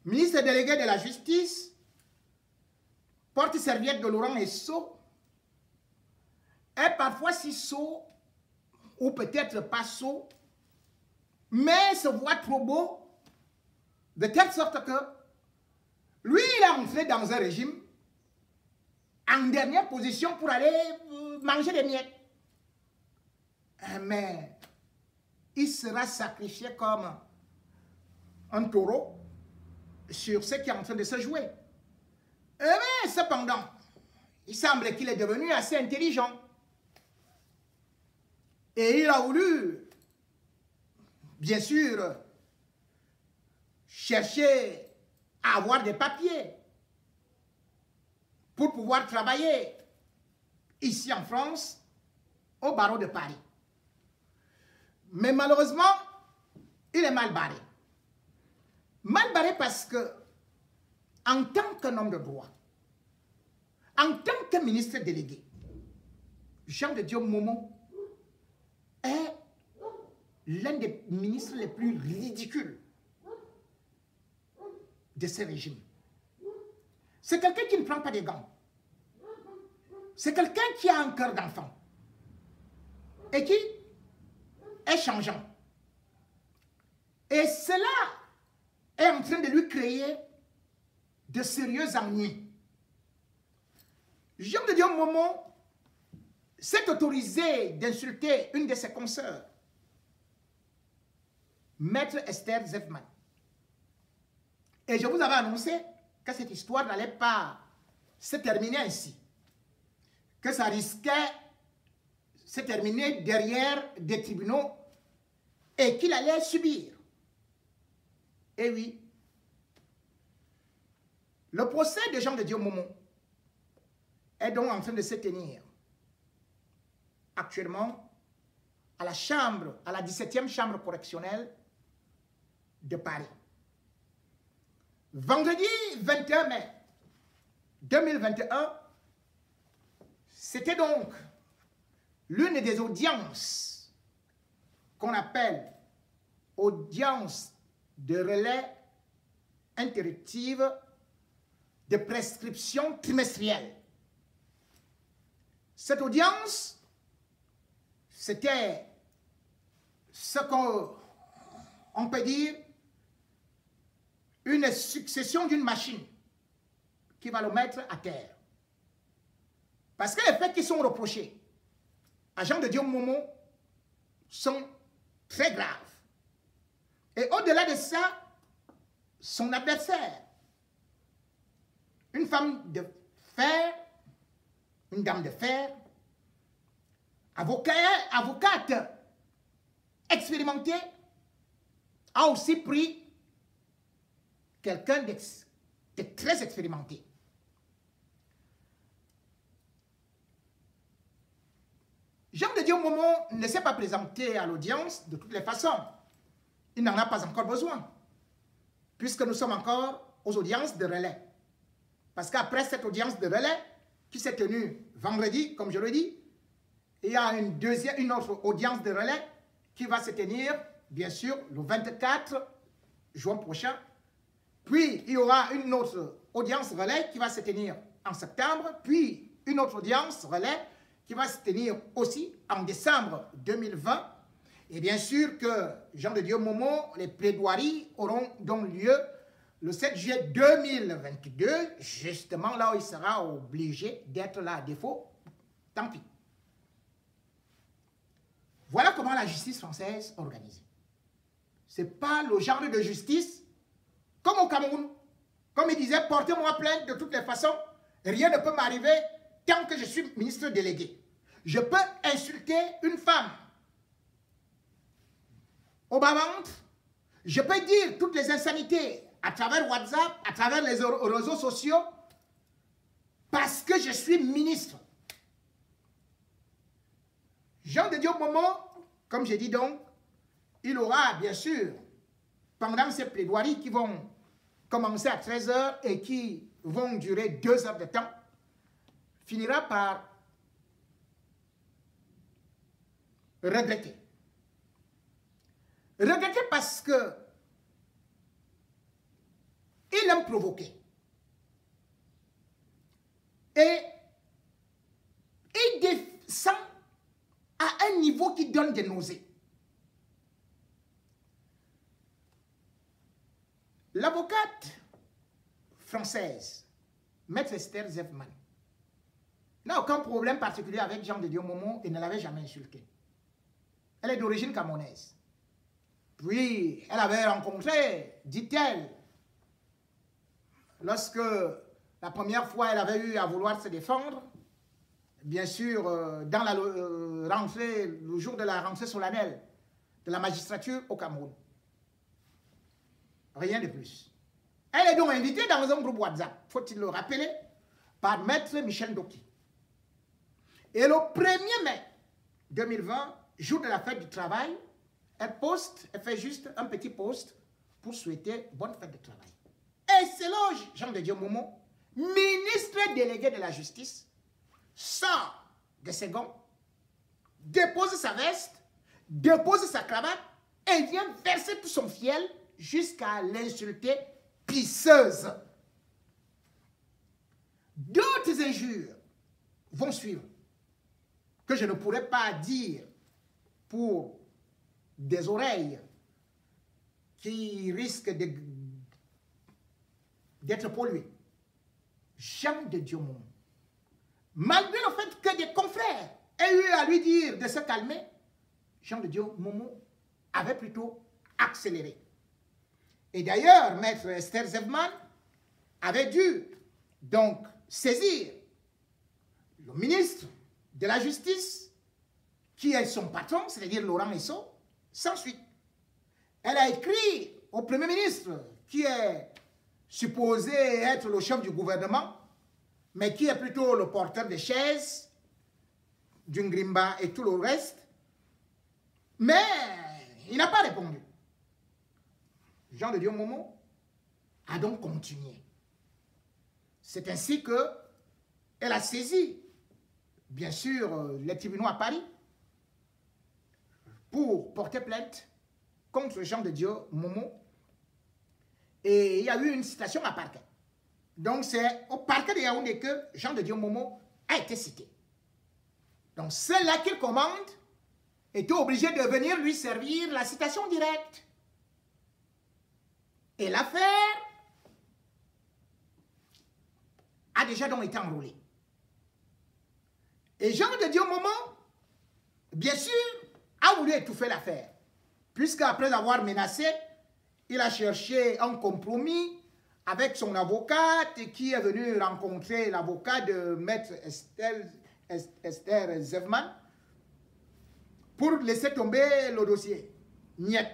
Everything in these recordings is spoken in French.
ministre délégué de la Justice, porte-serviette de Laurent Esso, est parfois si sot, ou peut-être pas sot, mais se voit trop beau, de telle sorte que lui, il est entré dans un régime en dernière position pour aller manger des miettes. Mais il sera sacrifié comme un taureau sur ce qui est en train de se jouer. Mais cependant, il semble qu'il est devenu assez intelligent. Et il a voulu, bien sûr, chercher à avoir des papiers pour pouvoir travailler ici en France, au barreau de Paris. Mais malheureusement, il est mal barré. Mal barré parce que, en tant qu'un homme de droit, en tant que ministre délégué, Jean de Dieu Momo est l'un des ministres les plus ridicules de ce régime. C'est quelqu'un qui ne prend pas des gants. C'est quelqu'un qui a un cœur d'enfant et qui est changeant. Et cela est en train de lui créer de sérieux ennuis. Jean de Dieu Momo s'est autorisé d'insulter une de ses consoeurs, Maître Esther Zefman. Et je vous avais annoncé que cette histoire n'allait pas se terminer ainsi, que ça risquait de se terminer derrière des tribunaux et qu'il allait subir. Et oui, le procès de Jean de Dieu Momo est donc en train de se tenir actuellement à la chambre, à la 17e chambre correctionnelle de Paris. Vendredi 21 mai 2021, c'était donc l'une des audiences qu'on appelle audience de relais interruptive de prescription trimestrielle. Cette audience, c'était ce qu'on peut dire une succession d'une machine qui va le mettre à terre. Parce que les faits qui sont reprochés à Jean de Dieu Momo sont très graves. Et au-delà de ça, son adversaire, une femme de fer, une dame de fer, avocate expérimentée, a aussi pris quelqu'un de très expérimenté. Jean de Dieu Momo ne s'est pas présenté à l'audience de toutes les façons. Il n'en a pas encore besoin, puisque nous sommes encore aux audiences de relais. Parce qu'après cette audience de relais, qui s'est tenue vendredi, comme je le dis, il y a une autre audience de relais qui va se tenir, bien sûr, le 24 juin prochain. Puis, il y aura une autre audience relais qui va se tenir en septembre, puis une autre audience relais qui va se tenir aussi en décembre 2020. Et bien sûr que Jean de Dieu Momo, les plaidoiries auront donc lieu le 7 juillet 2022, justement là où il sera obligé d'être là. À défaut, tant pis. Voilà comment la justice française est organisée. Ce n'est pas le genre de justice comme au Cameroun. Comme il disait, portez-moi plainte de toutes les façons, rien ne peut m'arriver tant que je suis ministre délégué. Je peux insulter une femme au bas-ventre, je peux dire toutes les insanités à travers WhatsApp, à travers les réseaux sociaux, parce que je suis ministre. Jean de Dieu Momo, comme j'ai dit donc, il aura bien sûr, pendant ces plaidoiries qui vont commencer à 13 h et qui vont durer 2 heures de temps, finira par regretter. Regretter parce que il même provoqué. Et il descend à un niveau qui donne des nausées. L'avocate française, Maître Esther Zevman, n'a aucun problème particulier avec Jean de Dieu Momo et ne l'avait jamais insulté. Elle est d'origine camerounaise. Puis, elle avait rencontré, dit-elle, lorsque la première fois elle avait eu à vouloir se défendre, bien sûr, dans la rentrée, le jour de la rentrée solennelle de la magistrature au Cameroun. Rien de plus. Elle est donc invitée dans un groupe WhatsApp, faut-il le rappeler, par Maître Michel Doki. Et le 1er mai 2020, jour de la fête du travail, elle poste, elle fait juste un petit post pour souhaiter bonne fête de travail. Et c'est là Jean de Dieu Momo, ministre délégué de la justice, sort de ses gonds, dépose sa veste, dépose sa cravate et vient verser tout son fiel jusqu'à l'insulter pisseuse. D'autres injures vont suivre que je ne pourrais pas dire pour des oreilles qui risquent d'être polluées. Jean de Dieu Momo, malgré le fait que des confrères aient eu à lui dire de se calmer, Jean de Dieu Momo avait plutôt accéléré. Et d'ailleurs, Maître Esther Zevman avait dû donc saisir le ministre de la Justice, qui est son patron, c'est-à-dire Laurent Esso, sans suite. Elle a écrit au Premier ministre, qui est supposé être le chef du gouvernement, mais qui est plutôt le porteur des chaises, d'une grimba et tout le reste. Mais il n'a pas répondu. Jean de Dieu Momo a donc continué. C'est ainsi qu'elle a saisi, bien sûr, les tribunaux à Paris pour porter plainte contre Jean de Dieu Momo. Et il y a eu une citation à parquet. Donc c'est au parquet de Yaoundé que Jean de Dieu Momo a été cité. Donc ceux-là qu'il commande étaient obligés de venir lui servir la citation directe. Et l'affaire a déjà donc été enrôlée. Et Jean de Dieu Momo, bien sûr, a voulu étouffer l'affaire. Puisqu'après avoir menacé, il a cherché un compromis avec son avocate qui est venu rencontrer l'avocat de Maître Esther Zevman pour laisser tomber le dossier. Niet.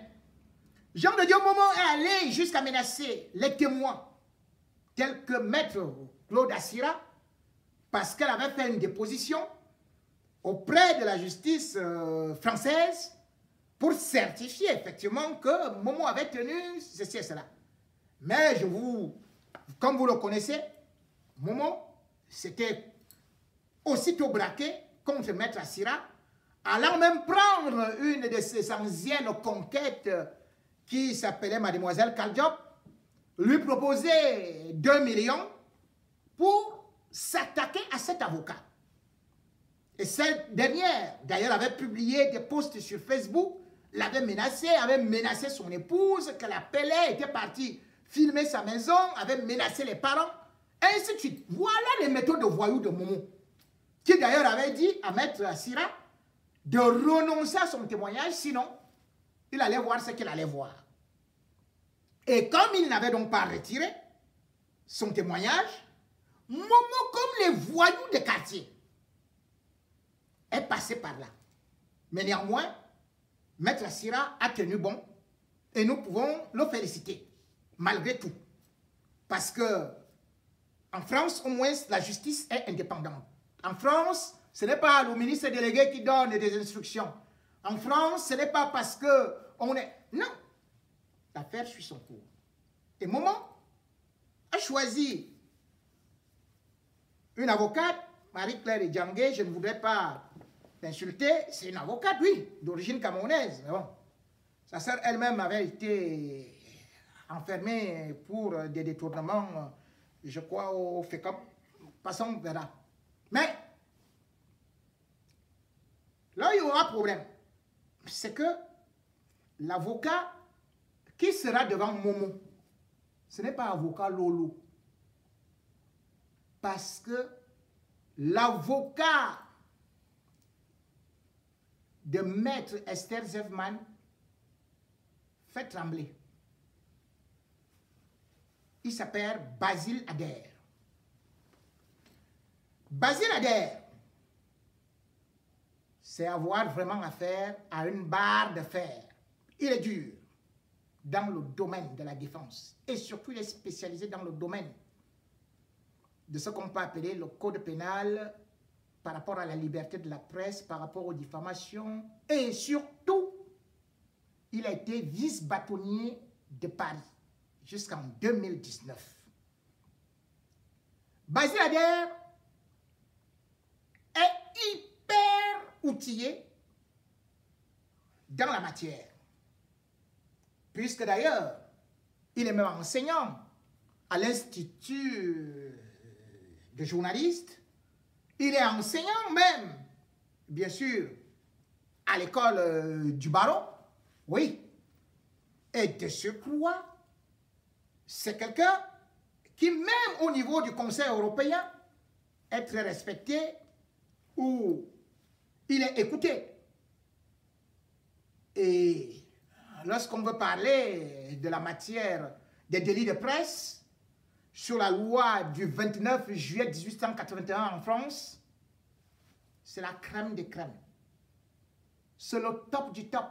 Jean de Dieu Momo est allé jusqu'à menacer les témoins tels que Maître Claude Assira parce qu'elle avait fait une déposition auprès de la justice française pour certifier effectivement que Momo avait tenu ceci et cela. Mais comme vous le connaissez, Momo s'était aussitôt braqué contre Maître Assira, allant même prendre une de ses anciennes conquêtes qui s'appelait Mademoiselle Kaldiop, lui proposer 2 millions pour s'attaquer à cet avocat. Et cette dernière, d'ailleurs, avait publié des posts sur Facebook, l'avait menacé son épouse, qu'elle appelait, était partie filmer sa maison, avait menacé les parents, et ainsi de suite. Voilà les méthodes de voyous de Momo, qui d'ailleurs avait dit à Maître Assira de renoncer à son témoignage, sinon il allait voir ce qu'il allait voir. Et comme il n'avait donc pas retiré son témoignage, Momo, comme les voyous de quartier, est passé par là. Mais néanmoins, Maître Assira a tenu bon et nous pouvons le féliciter, malgré tout. Parce que en France, au moins, la justice est indépendante. En France, ce n'est pas le ministre délégué qui donne des instructions. En France, ce n'est pas parce qu'on est... Non. L'affaire suit son cours. Et Momo a choisi une avocate, Marie-Claire Djangé, je ne voudrais pas l'insulter, c'est une avocate, oui, d'origine camerounaise. Mais bon, sa sœur elle-même avait été enfermé pour des détournements, je crois, au FECOP. Passons, on verra. Mais, là où il y aura problème, c'est que l'avocat qui sera devant Momo, ce n'est pas avocat Lolo. Parce que l'avocat de maître Esther Zevman fait trembler. Il s'appelle Basile Adair. Basile Adair, c'est avoir vraiment affaire à une barre de fer. Il est dur dans le domaine de la défense. Et surtout, il est spécialisé dans le domaine de ce qu'on peut appeler le code pénal par rapport à la liberté de la presse, par rapport aux diffamations. Et surtout, il a été vice-bâtonnier de Paris jusqu'en 2019. Basile Adair est hyper outillé dans la matière. Puisque d'ailleurs, il est même enseignant à l'Institut de journalistes. Il est enseignant même, bien sûr, à l'école du barreau. Oui. Et de surcroît, c'est quelqu'un qui, même au niveau du Conseil européen, est très respecté, où il est écouté. Et lorsqu'on veut parler de la matière des délits de presse, sur la loi du 29 juillet 1881 en France, c'est la crème des crèmes. C'est le top du top.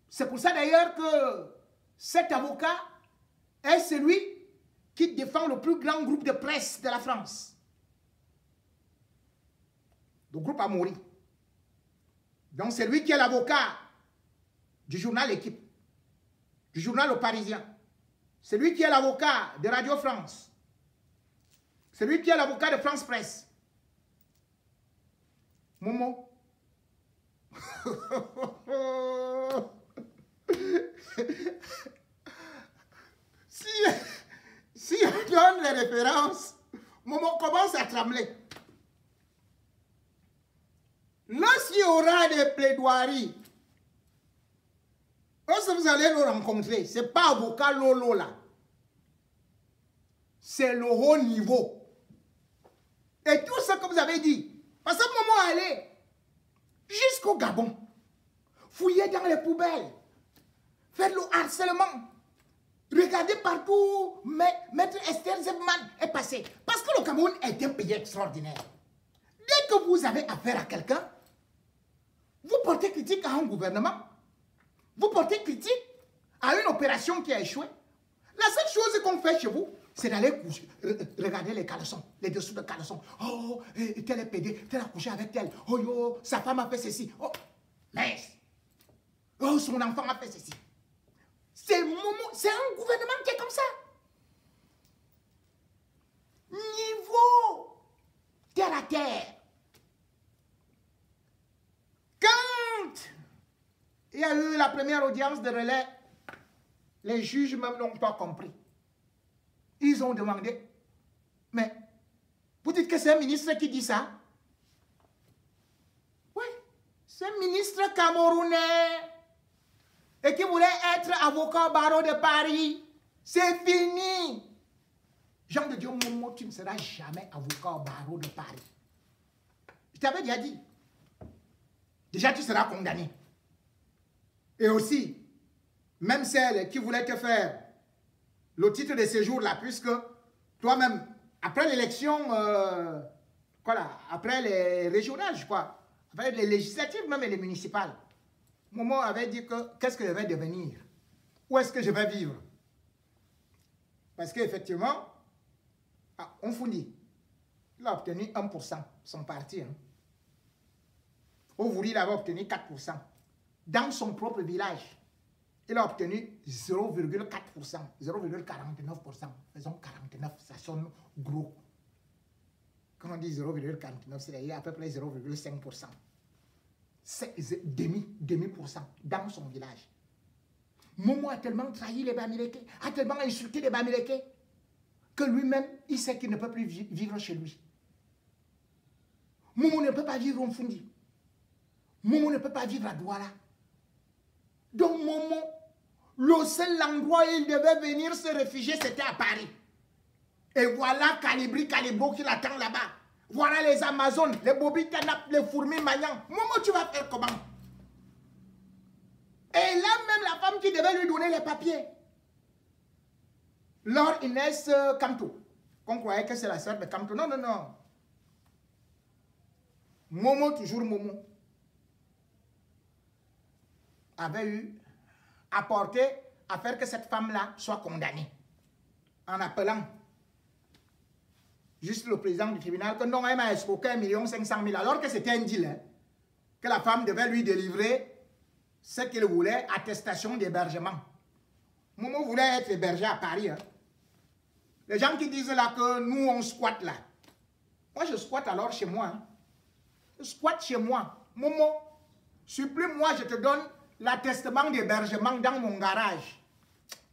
C'est pour ça d'ailleurs que cet avocat est celui qui défend le plus grand groupe de presse de la France. Le groupe Amaury. Donc c'est lui qui est l'avocat du journal Équipe, du journal Le Parisien. C'est lui qui est l'avocat de Radio France. C'est lui qui est l'avocat de France Presse. Momo. Si on donne les références, Momo commence à trembler. Lorsqu'il y aura des plaidoiries, lorsque vous allez le rencontrer, ce n'est pas avocat Lolo là. C'est le haut niveau. Et tout ce que vous avez dit, parce que Momo allait jusqu'au Gabon, fouiller dans les poubelles, faire le harcèlement, regarder partout, Maître Esther Zevman est passé. Parce que le Cameroun est un pays extraordinaire. Dès que vous avez affaire à quelqu'un, vous portez critique à un gouvernement, vous portez critique à une opération qui a échoué. La seule chose qu'on fait chez vous, c'est d'aller regarder les caleçons, les dessous de caleçons. Oh, tel est pédé, tel a couché avec tel. Oh, yo, sa femme a fait ceci. Oh, mais, oh, son enfant a fait ceci. C'est un gouvernement qui est comme ça. Niveau terre à terre. Quand il y a eu la première audience de relais, les juges même n'ont pas compris. Ils ont demandé, mais vous dites que c'est un ministre qui dit ça? Oui, c'est un ministre camerounais et qui voulait être avocat au barreau de Paris. C'est fini. Jean de Dieu, Momo, tu ne seras jamais avocat au barreau de Paris. Je t'avais déjà dit. Déjà, tu seras condamné. Et aussi, même celle qui voulait te faire le titre de séjour là, puisque toi-même, après l'élection, après les régionales, je crois, après les législatives, même les municipales, Momo avait dit que qu'est-ce que je vais devenir? Où est-ce que je vais vivre? Parce qu'effectivement, on fournit. Il a obtenu 1%, son parti. Hein. Ouvri, il avait obtenu 4%. Dans son propre village, il a obtenu 0,4%, 0,49%. Faisons 49, ça sonne gros. Quand on dit 0,49, c'est à peu près 0,5%. C'est demi% dans son village. Momo a tellement trahi les Bamileke, a tellement insulté les Bamileke, que lui-même, il sait qu'il ne peut plus vivre chez lui. Momo ne peut pas vivre en Fundi. Momo ne peut pas vivre à Douala. Donc Momo, le seul endroit où il devait venir se réfugier, c'était à Paris. Et voilà Calibro qui l'attend là-bas. Voilà les Amazones, les Bobby Tanap, les fourmis magnans. Momo, tu vas faire comment? Et là même la femme qui devait lui donner les papiers. Laure Inès Camto. Qu'on croyait que c'est la sœur de Camto. Non, non, non. Momo, toujours Momo, avait eu apporté à faire que cette femme-là soit condamnée. En appelant juste le président du tribunal que non, elle m'a escroqué 1 500 000 alors que c'était un deal. Hein, que la femme devait lui délivrer ce qu'il voulait, attestation d'hébergement. Momo voulait être hébergé à Paris. Hein. Les gens qui disent là que nous on squatte là. Moi je squatte alors chez moi. Hein. Je squatte chez moi. Momo, supplie-moi, je te donne l'attestement d'hébergement dans mon garage.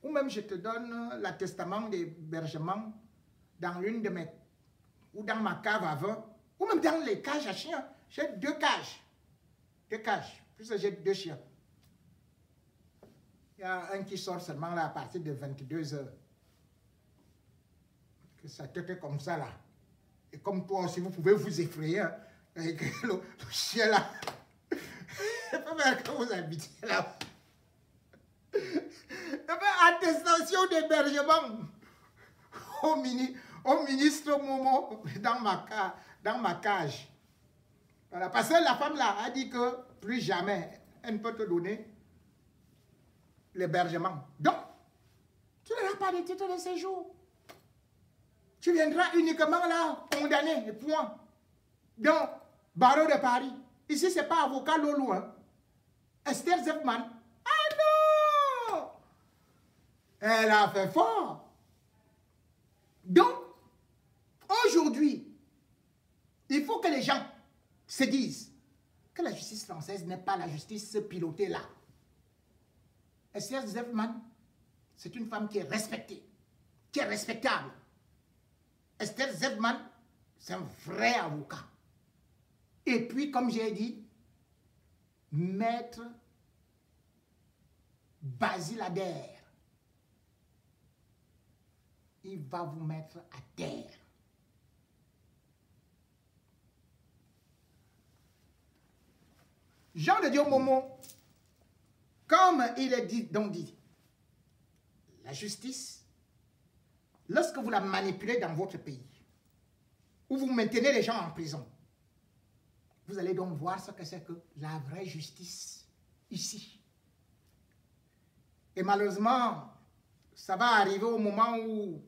Ou même je te donne l'attestement d'hébergement dans l'une de mes... ou dans ma cave à vin. Ou même dans les cages à chiens. J'ai 2 cages. 2 cages. Puisque j'ai 2 chiens. Il y a un qui sort seulement là à partir de 22 h. Que ça te fait comme ça là. Et comme toi aussi, vous pouvez vous effrayer. Hein, avec le chien là. Je peux faire que vous habitez là. Je fais attestation d'hébergement au ministre Momo dans ma cage. Voilà, parce que la femme là a dit que plus jamais elle ne peut te donner l'hébergement. Donc, tu n'auras pas de titre de séjour. Tu viendras uniquement là, condamné, et point. Donc, barreau de Paris. Ici, ce n'est pas avocat Lolo. Hein. Esther Zepman. Ah non! Elle a fait fort. Donc, aujourd'hui, il faut que les gens se disent que la justice française n'est pas la justice pilotée là. Esther Zepman, c'est une femme qui est respectée, qui est respectable. Esther Zepman, c'est un vrai avocat. Et puis, comme j'ai dit, Maître Basile Adair, il va vous mettre à terre. Jean de Dieu Momo, comme il est dit, la justice, lorsque vous la manipulez dans votre pays, où vous maintenez les gens en prison, vous allez donc voir ce que c'est que la vraie justice ici. Et malheureusement, ça va arriver au moment où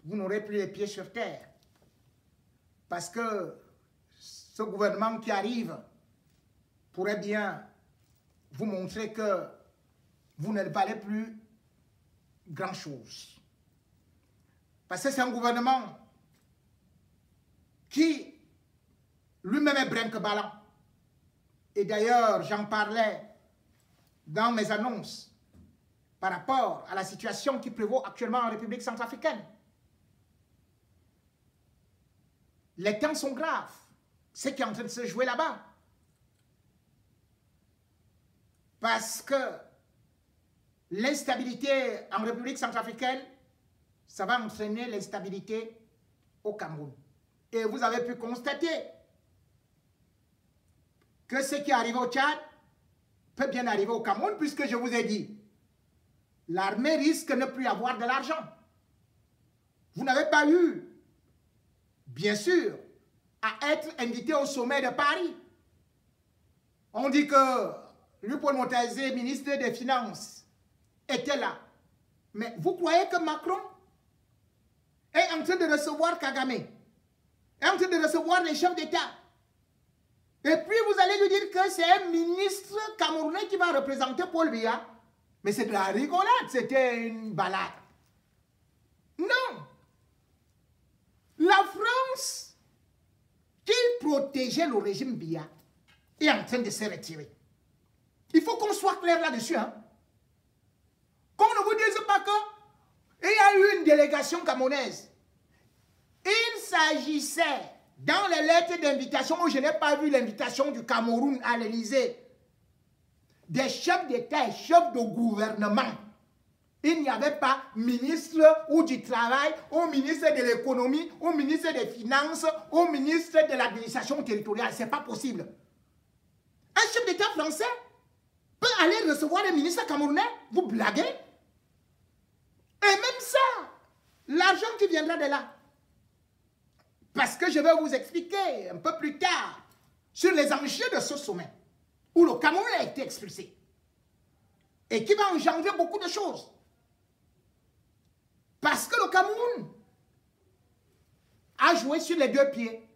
vous n'aurez plus les pieds sur terre. Parce que ce gouvernement qui arrive pourrait bien vous montrer que vous ne valez plus grand-chose. Parce que c'est un gouvernement qui lui-même est brinque-ballant. Et d'ailleurs, j'en parlais dans mes annonces par rapport à la situation qui prévaut actuellement en République centrafricaine. Les temps sont graves. Ce qui est en train de se jouer là-bas. Parce que l'instabilité en République centrafricaine, ça va entraîner l'instabilité au Cameroun. Et vous avez pu constater que ce qui arrive au Tchad peut bien arriver au Cameroun, puisque je vous ai dit, l'armée risque de ne plus avoir de l'argent. Vous n'avez pas eu, bien sûr, à être invité au sommet de Paris. On dit que Léopold Montazé, ministre des Finances, était là. Mais vous croyez que Macron est en train de recevoir Kagame, est en train de recevoir les chefs d'État? Et puis vous allez lui dire que c'est un ministre camerounais qui va représenter Paul Biya. Mais c'est de la rigolade, c'était une balade. Non. La France, qui protégeait le régime Biya, est en train de se retirer. Il faut qu'on soit clair là-dessus. Hein? Qu'on ne vous dise pas qu'il y a eu une délégation camerounaise. Il s'agissait, dans les lettres d'invitation, où je n'ai pas vu l'invitation du Cameroun à l'Élysée, des chefs d'État et chefs de gouvernement. Il n'y avait pas ministre ou du travail, ou ministre de l'économie, ou ministre des finances, ou ministre de l'administration territoriale. Ce n'est pas possible. Un chef d'État français peut aller recevoir les ministres camerounais. Vous blaguez? Et même ça, l'argent qui viendra de là. Parce que je vais vous expliquer un peu plus tard sur les enjeux de ce sommet, où le Cameroun a été expulsé. Et qui va engendrer beaucoup de choses. Parce que le Cameroun a joué sur les deux pieds,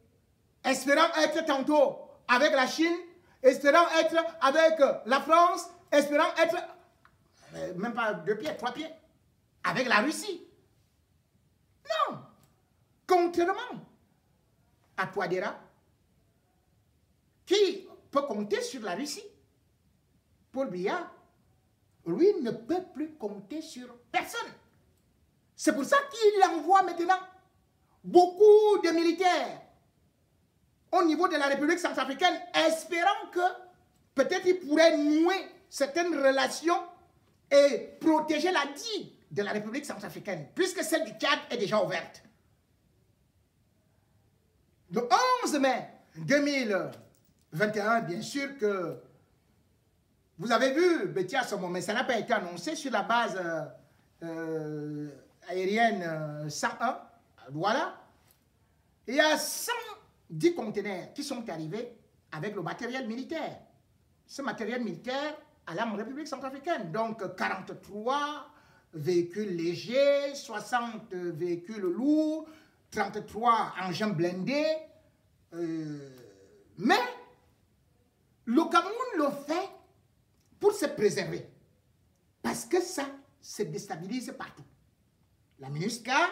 espérant être tantôt avec la Chine, espérant être avec la France, espérant être, même pas 2 pieds, 3 pieds, avec la Russie. Non. Contrairement à Touadéra, qui peut compter sur la Russie, Paul Biya, lui, ne peut plus compter sur personne. C'est pour ça qu'il envoie maintenant beaucoup de militaires au niveau de la République centrafricaine, espérant que peut-être il pourrait nouer certaines relations et protéger la digue de la République centrafricaine, puisque celle du Tchad est déjà ouverte. Le 11 mai 2021, bien sûr que vous avez vu, Betty à ce moment, mais ça n'a pas été annoncé sur la base aérienne 101 à Douala. Il y a 110 conteneurs qui sont arrivés avec le matériel militaire. Ce matériel militaire à la République centrafricaine. Donc 43 véhicules légers, 60 véhicules lourds, 33 engins blindés. Mais le Cameroun le fait pour se préserver. Parce que ça se déstabilise partout. La MINUSCA,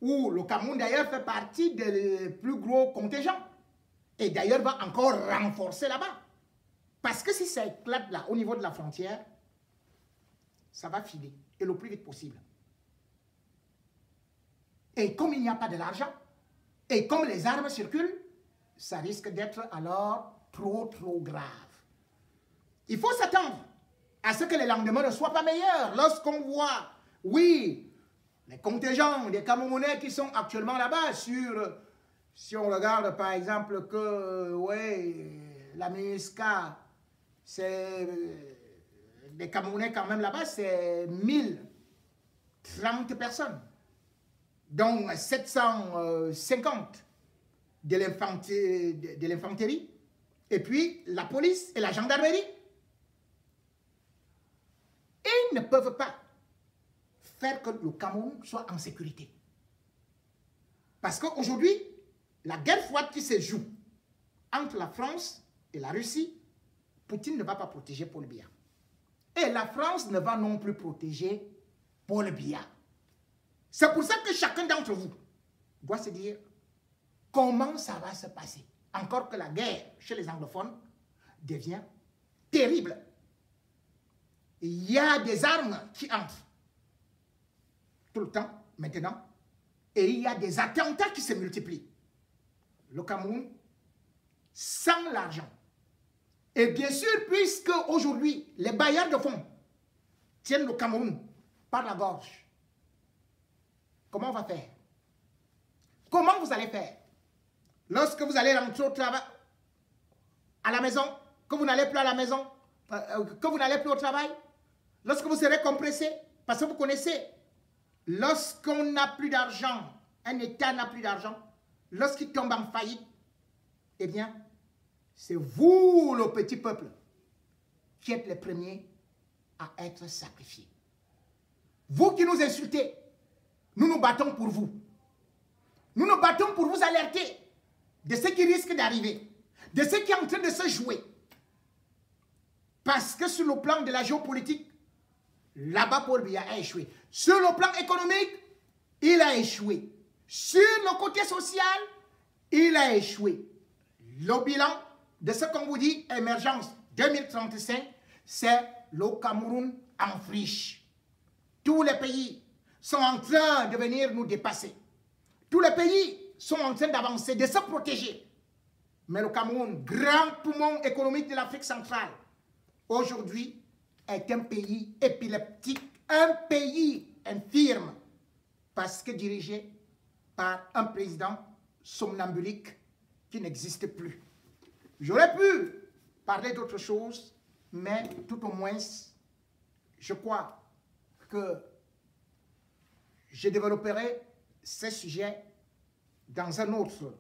où le Cameroun d'ailleurs fait partie des plus gros contingents, et d'ailleurs va encore renforcer là-bas. Parce que si ça éclate là, au niveau de la frontière, ça va filer, et le plus vite possible. Et comme il n'y a pas de l'argent, et comme les armes circulent, ça risque d'être alors trop grave. Il faut s'attendre à ce que les lendemains ne soient pas meilleurs. Lorsqu'on voit, oui, les contingents des Camerounais qui sont actuellement là-bas, si on regarde par exemple que, ouais, la MINUSCA, c'est des Camerounais quand même là-bas, c'est 1030 personnes, dont 750 de l'infanterie, et puis la police et la gendarmerie. Ils ne peuvent pas faire que le Cameroun soit en sécurité. Parce qu'aujourd'hui, la guerre froide qui se joue entre la France et la Russie, Poutine ne va pas protéger Paul Biya. Et la France ne va non plus protéger Paul Biya. C'est pour ça que chacun d'entre vous doit se dire comment ça va se passer. Encore que la guerre chez les anglophones devient terrible. Il y a des armes qui entrent tout le temps, maintenant, et il y a des attentats qui se multiplient. Le Cameroun, sans l'argent. Et bien sûr, puisque aujourd'hui, les bailleurs de fonds tiennent le Cameroun par la gorge, comment on va faire? Comment vous allez faire? Lorsque vous allez rentrer au travail, à la maison, que vous n'allez plus à la maison, que vous n'allez plus au travail, lorsque vous serez compressé, parce que vous connaissez, lorsqu'on n'a plus d'argent, un État n'a plus d'argent, lorsqu'il tombe en faillite, eh bien, c'est vous, le petit peuple, qui êtes les premiers à être sacrifiés. Vous qui nous insultez, nous nous battons pour vous. Nous nous battons pour vous alerter de ce qui risque d'arriver, de ce qui est en train de se jouer. Parce que sur le plan de la géopolitique, là-bas, Paul Biya a échoué. Sur le plan économique, il a échoué. Sur le côté social, il a échoué. Le bilan de ce qu'on vous dit, émergence 2035, c'est le Cameroun en friche. Tous les pays sont en train de venir nous dépasser. Tous les pays sont en train d'avancer, de se protéger. Mais le Cameroun, grand poumon économique de l'Afrique centrale, aujourd'hui est un pays épileptique, un pays infirme, parce que dirigé par un président somnambulique qui n'existe plus. J'aurais pu parler d'autre chose, mais tout au moins, je crois que je développerai ces sujets dans un autre